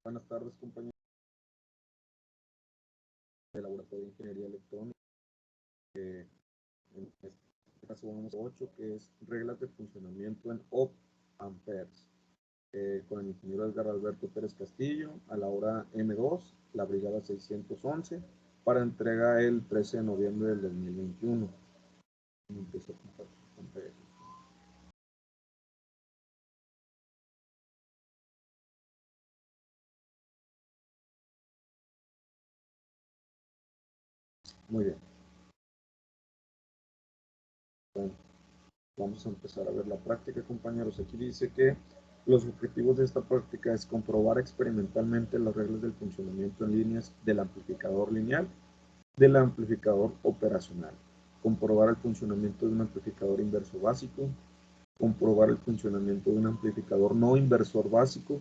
Buenas tardes, compañeros del Laboratorio de Ingeniería Electrónica. En este caso vamos a 8, que es reglas de funcionamiento en op amperes, con el ingeniero Edgar Alberto Pérez Castillo, a la hora M2, la brigada 611, para entrega el 13 de noviembre del 2021. Empiezo a compartir pantalla. Muy bien. Bueno, vamos a empezar a ver la práctica, compañeros. Aquí dice que los objetivos de esta práctica es comprobar experimentalmente las reglas del funcionamiento en líneas del amplificador lineal, del amplificador operacional, comprobar el funcionamiento de un amplificador inverso básico, comprobar el funcionamiento de un amplificador no inversor básico,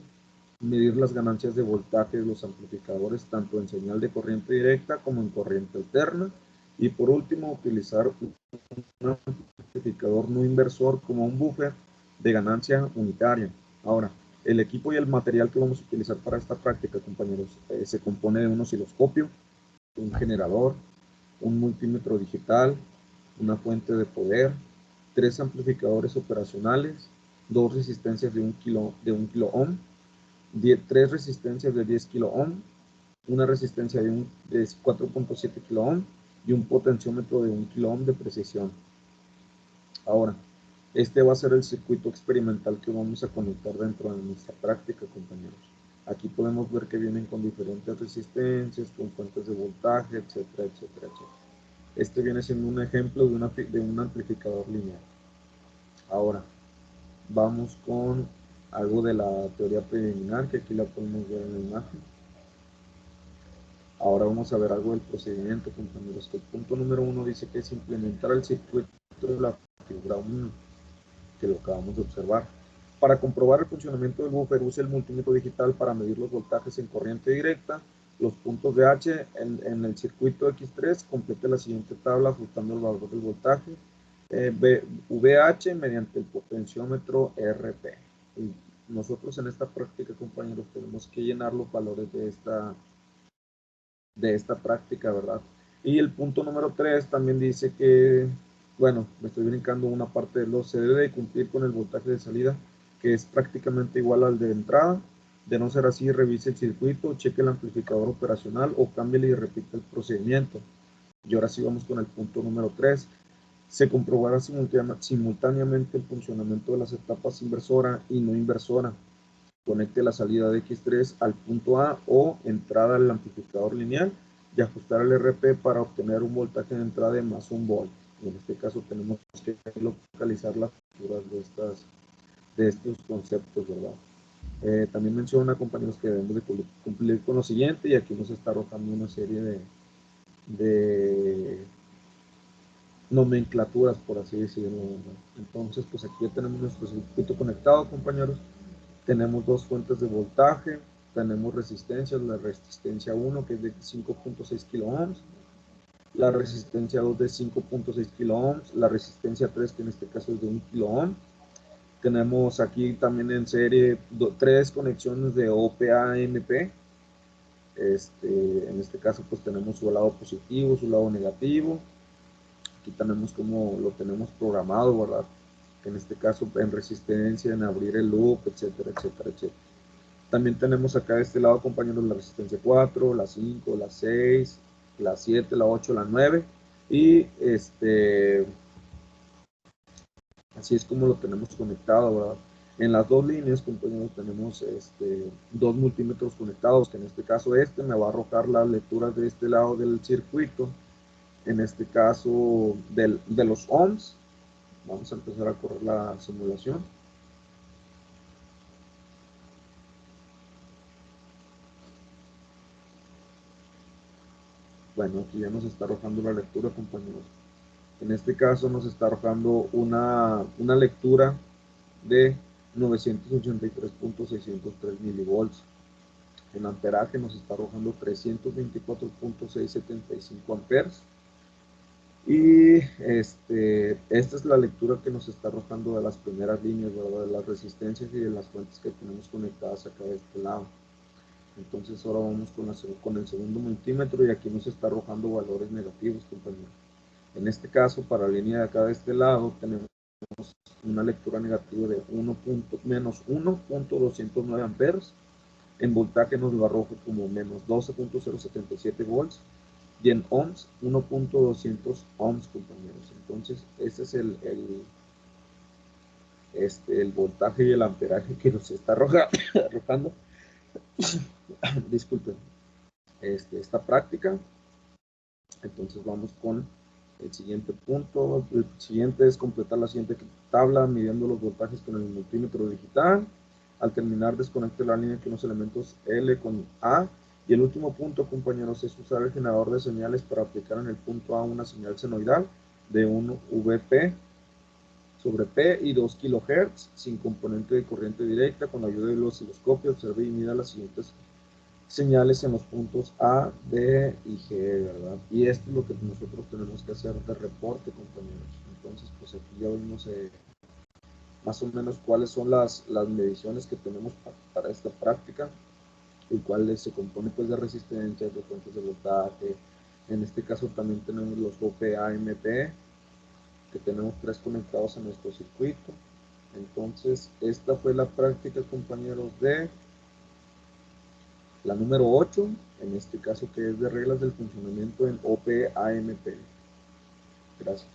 medir las ganancias de voltaje de los amplificadores tanto en señal de corriente directa como en corriente alterna, y por último utilizar un amplificador no inversor como un buffer de ganancia unitaria. Ahora, el equipo y el material que vamos a utilizar para esta práctica, compañeros, se compone de un osciloscopio, un generador, un multímetro digital, una fuente de poder, 3 amplificadores operacionales, 2 resistencias de 1 kilo ohm, 3 resistencias de 10 kilo ohm, una resistencia de 4.7 kilo ohm y un potenciómetro de 1 kilo ohm de precisión. Ahora, este va a ser el circuito experimental que vamos a conectar dentro de nuestra práctica, compañeros. Aquí podemos ver que vienen con diferentes resistencias, con fuentes de voltaje, etcétera, etcétera, etcétera. Este viene siendo un ejemplo de un amplificador lineal. Ahora, vamos con algo de la teoría preliminar, que aquí la podemos ver en la imagen. Ahora vamos a ver algo del procedimiento, compañeros. El punto número 1 dice que es implementar el circuito de la figura 1, que lo acabamos de observar. Para comprobar el funcionamiento del buffer, use el multímetro digital para medir los voltajes en corriente directa, los puntos de H en el circuito X3, complete la siguiente tabla ajustando el valor del voltaje VH mediante el potenciómetro RP. Y nosotros en esta práctica, compañeros, tenemos que llenar los valores de esta práctica, ¿verdad? Y el punto número 3 también dice que, bueno, me estoy brincando una parte de los, se debe cumplir con el voltaje de salida, que es prácticamente igual al de entrada. De no ser así, revise el circuito, cheque el amplificador operacional o cámbiale y repite el procedimiento. Y ahora sí vamos con el punto número 3. Se comprobará simultáneamente el funcionamiento de las etapas inversora y no inversora. Conecte la salida de X3 al punto A o entrada al amplificador lineal y ajustar el RP para obtener un voltaje de entrada de más 1 volt. Y en este caso tenemos que localizar las figuras de estos conceptos, ¿verdad? También menciona, compañeros, que debemos de cumplir con lo siguiente, y aquí nos está arrojando una serie de nomenclaturas, por así decirlo, ¿verdad? Entonces, pues aquí ya tenemos nuestro circuito conectado, compañeros. Tenemos 2 fuentes de voltaje, tenemos resistencias, la resistencia 1 que es de 5.6 kilo ohms, la resistencia 2 de 5.6 kilo ohms, la resistencia 3 que en este caso es de 1 kilo ohm. Tenemos aquí también en serie 3 conexiones de OPA-MP. En este caso pues tenemos su lado positivo, su lado negativo. Aquí tenemos como lo tenemos programado, ¿verdad? Que en este caso en resistencia, en abrir el loop, etcétera, etcétera, etcétera. También tenemos acá de este lado, compañeros, la resistencia 4, la 5, la 6, la 7, la 8, la 9. Y así es como lo tenemos conectado, ¿verdad? En las dos líneas, compañeros, tenemos 2 multímetros conectados, que en este caso me va a arrojar las lecturas de este lado del circuito, en este caso de los ohms. Vamos a empezar a correr la simulación. Bueno, aquí ya nos está arrojando la lectura, compañeros. En este caso nos está arrojando una lectura de 983.603 milivolts. En amperaje nos está arrojando 324.675 amperes. Y esta es la lectura que nos está arrojando de las primeras líneas, ¿verdad? De las resistencias y de las fuentes que tenemos conectadas acá de este lado. Entonces ahora vamos con el segundo multímetro y aquí nos está arrojando valores negativos, compañeros. En este caso, para la línea de acá de este lado, tenemos una lectura negativa de menos 1.209 amperes. En voltaje nos lo arroja como menos 12.077 volts. Y en ohms, 1.200 ohms, compañeros. Entonces, ese es el voltaje y el amperaje que nos está arrojando. Disculpen. Esta práctica. Entonces vamos con el siguiente punto. El siguiente es completar la siguiente tabla midiendo los voltajes con el multímetro digital. Al terminar, desconecte la línea con los elementos L con A. Y el último punto, compañeros, es usar el generador de señales para aplicar en el punto A una señal senoidal de 1 VP sobre P y 2 kHz sin componente de corriente directa. Con la ayuda del osciloscopio, observe y mida las siguientes señales en los puntos A, B y G, ¿verdad? Y esto es lo que nosotros tenemos que hacer de reporte, compañeros. Entonces, pues aquí ya vimos más o menos cuáles son las mediciones que tenemos para esta práctica, el cual se compone pues de resistencias, de fuentes de voltaje. En este caso también tenemos los OP-AMP, que tenemos 3 conectados a nuestro circuito. Entonces, esta fue la práctica, compañeros, de la número 8, en este caso que es de reglas del funcionamiento en OP-AMP. Gracias.